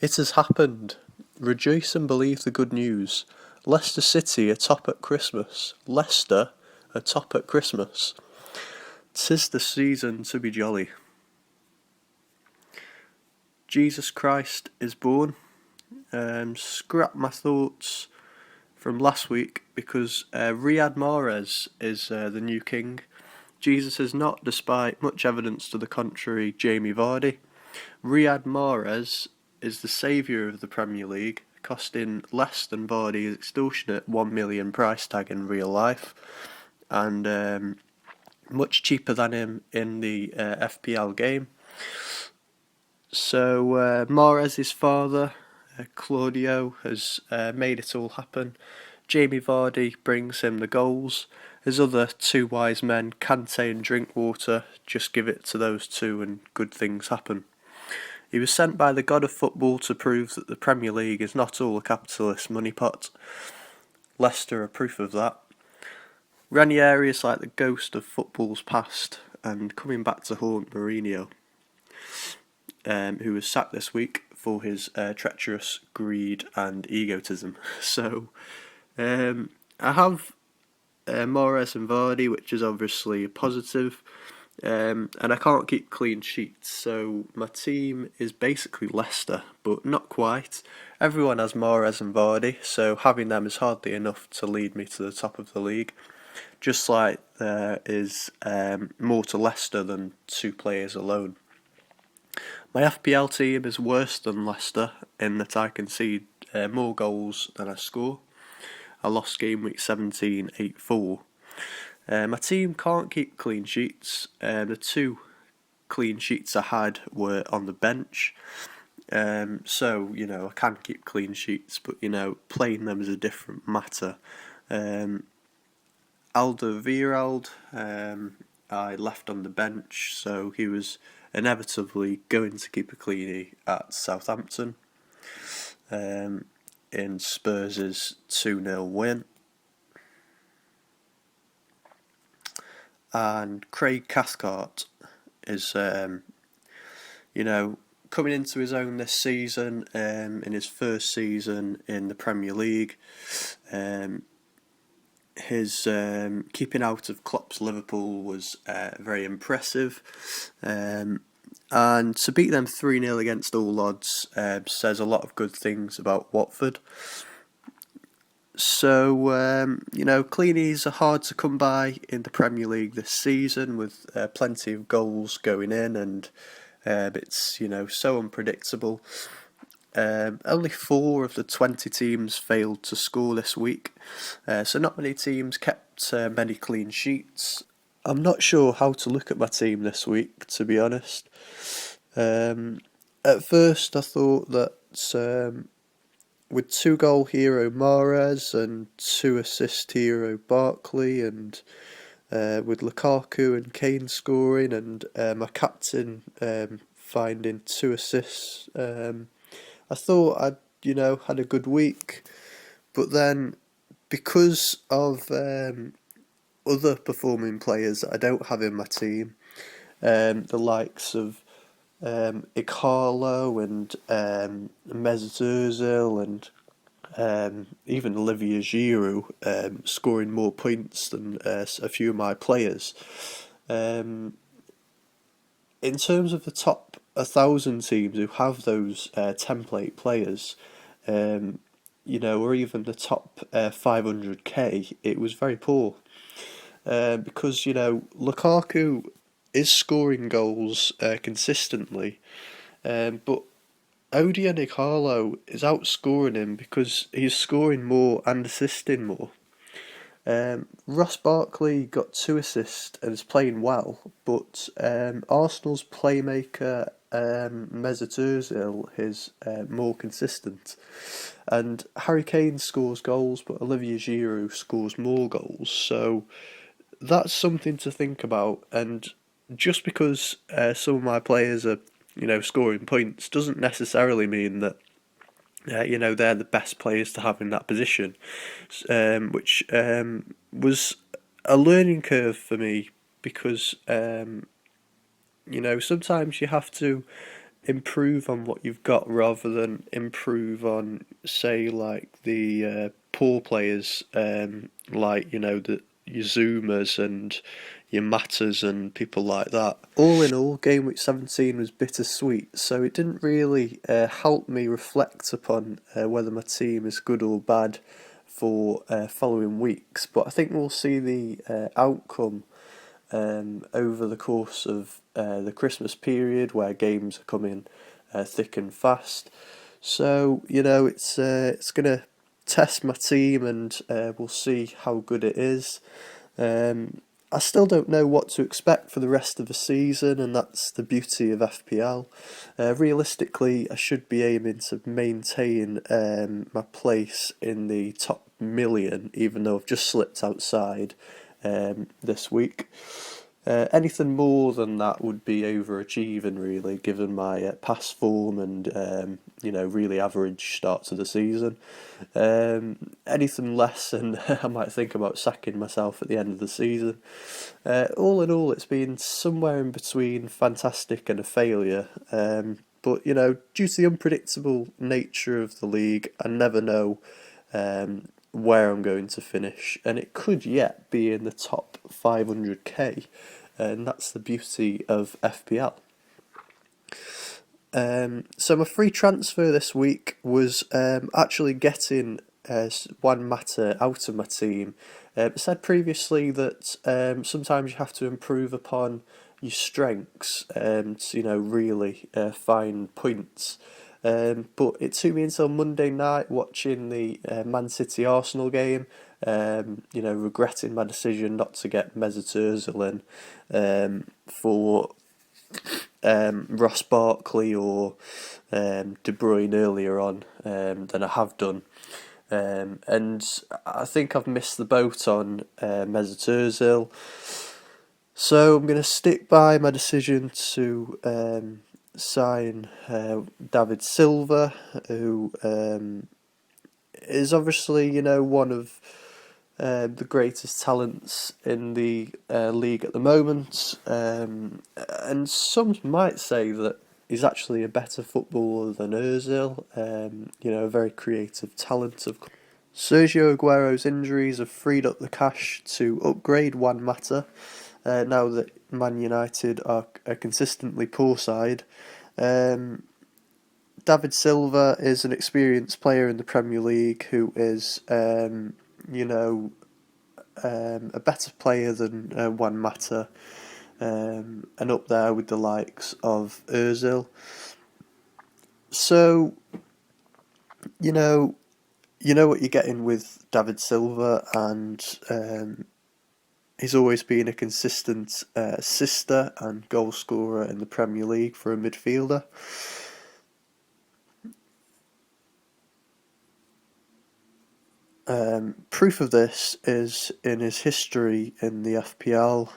It has happened. Rejoice and believe the good news. Leicester City are top at Christmas. Leicester are top at Christmas. 'Tis the season to be jolly. Jesus Christ is born. Scrap my thoughts from last week because Riyad Mahrez is the new king. Jesus is not, despite much evidence to the contrary, Jamie Vardy. Riyad Mahrez is the saviour of the Premier League, costing less than Vardy's extortionate 1 million price tag in real life, and much cheaper than him in the FPL game. So Mahrez's father, Claudio, has made it all happen. Jamie Vardy brings him the goals. His other two wise men, Kante and Drinkwater, just give it to those two and good things happen. He was sent by the god of football to prove that the Premier League is not all a capitalist money pot. Leicester are proof of that. Ranieri is like the ghost of football's past and coming back to haunt Mourinho, who was sacked this week for his treacherous greed and egotism. So I have Mahrez and Vardy, which is obviously a positive. And I can't keep clean sheets, so my team is basically Leicester, but not quite. Everyone has Mahrez and Vardy, so having them is hardly enough to lead me to the top of the league. Just like there is more to Leicester than two players alone. My FPL team is worse than Leicester in that I concede more goals than I score. I lost game week 17 8-4. My team can't keep clean sheets. The two clean sheets I had were on the bench. So, I can keep clean sheets, but, playing them is a different matter. Alderweireld, I left on the bench, so he was inevitably going to keep a cleanie at Southampton in Spurs' 2-0 win. And Craig Cathcart is, coming into his own this season, in his first season in the Premier League. His keeping out of Klopp's Liverpool was very impressive. And to beat them 3-0 against all odds says a lot of good things about Watford. So, cleanies are hard to come by in the Premier League this season with plenty of goals going in, and it's, so unpredictable. Only 4 of the 20 teams failed to score this week, so not many teams kept many clean sheets. I'm not sure how to look at my team this week, to be honest. At first I thought that with 2-goal hero Mahrez and 2-assist hero Barkley, and with Lukaku and Kane scoring, and my captain finding 2 assists, I thought I'd had a good week. But then, because of other performing players that I don't have in my team, the likes of Ighalo and Mesut Ozil and even Olivier Giroud scoring more points than a few of my players. In terms of the top 1,000 teams who have those template players, or even the top 500k, it was very poor. Because, Lukaku is scoring goals consistently, but Odion Ighalo is outscoring him because he's scoring more and assisting more. Ross Barkley got 2 assists and is playing well, but Arsenal's playmaker Mesut Ozil is more consistent. And Harry Kane scores goals, but Olivier Giroud scores more goals. So that's something to think about. And just because some of my players are, scoring points doesn't necessarily mean that they're the best players to have in that position, which was a learning curve for me because sometimes you have to improve on what you've got rather than improve on, say, like the poor players, like the your Zoomers and your Matters and people like that. All in all, game week 17 was bittersweet, so it didn't really help me reflect upon whether my team is good or bad for following weeks. But I think we'll see the outcome over the course of the Christmas period, where games are coming thick and fast. So it's gonna test my team, and we'll see how good it is. I still don't know what to expect for the rest of the season, and that's the beauty of FPL. Realistically, I should be aiming to maintain my place in the top million, even though I've just slipped outside this week. Anything more than that would be overachieving, really, given my past form and really average start to the season. Anything less, and I might think about sacking myself at the end of the season. All in all, it's been somewhere in between fantastic and a failure. But due to the unpredictable nature of the league, I never know where I'm going to finish, and it could yet be in the top 500k, and that's the beauty of FPL. So my free transfer this week was actually getting one matter out of my team. I said previously that sometimes you have to improve upon your strengths to really find points. But it took me until Monday night watching the Man City Arsenal game, regretting my decision not to get Mesut Ozil in for Ross Barkley or De Bruyne earlier on than I have done. And I think I've missed the boat on Mesut Ozil. So I'm going to stick by my decision to sign David Silva, who is obviously, one of the greatest talents in the league at the moment. And some might say that he's actually a better footballer than Ozil. A very creative talent. Sergio Aguero's injuries have freed up the cash to upgrade Juan Mata. Now that Man United are a consistently poor side. David Silva is an experienced player in the Premier League who is, a better player than Juan Mata, and up there with the likes of Ozil. So, you know what you're getting with David Silva, and he's always been a consistent assister and goal scorer in the Premier League for a midfielder. Proof of this is in his history in the FPL.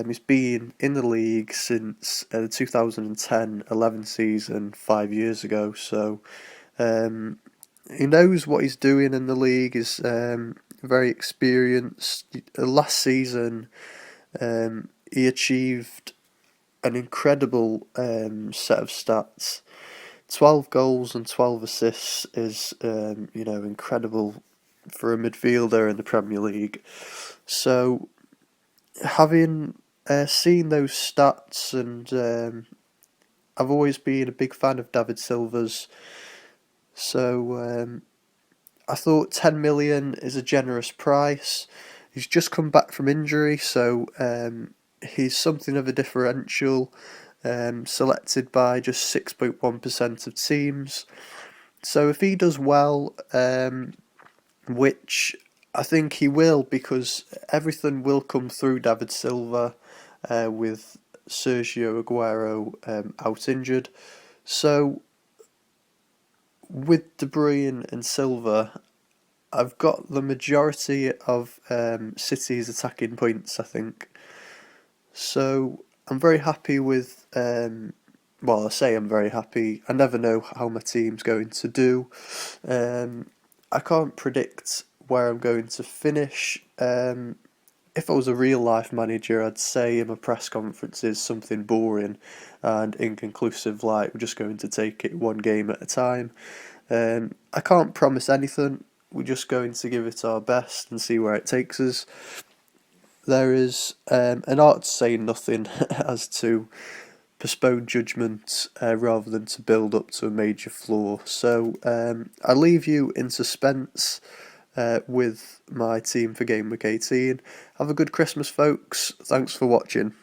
He's been in the league since the 2010-11 season, 5 years ago, so he knows what he's doing in the league, is very experienced. Last season, he achieved an incredible set of stats. 12 goals and 12 assists is, incredible for a midfielder in the Premier League. So, having seen those stats, and I've always been a big fan of David Silva's, so I thought 10 million is a generous price. He's just come back from injury, so he's something of a differential, selected by just 6.1% of teams. So if he does well, which I think he will, because everything will come through David Silva with Sergio Aguero out injured. So with De Bruyne and Silva, I've got the majority of City's attacking points, I think. So I'm very happy with. I say I'm very happy. I never know how my team's going to do. I can't predict where I'm going to finish. if I was a real life manager, I'd say in my press conferences something boring and inconclusive, like we're just going to take it one game at a time. I can't promise anything. We're just going to give it our best and see where it takes us. There is an art to saying nothing as to postpone judgment rather than to build up to a major flaw. So I leave you in suspense with my team for Game Week 18. Have a good Christmas, folks. Thanks for watching.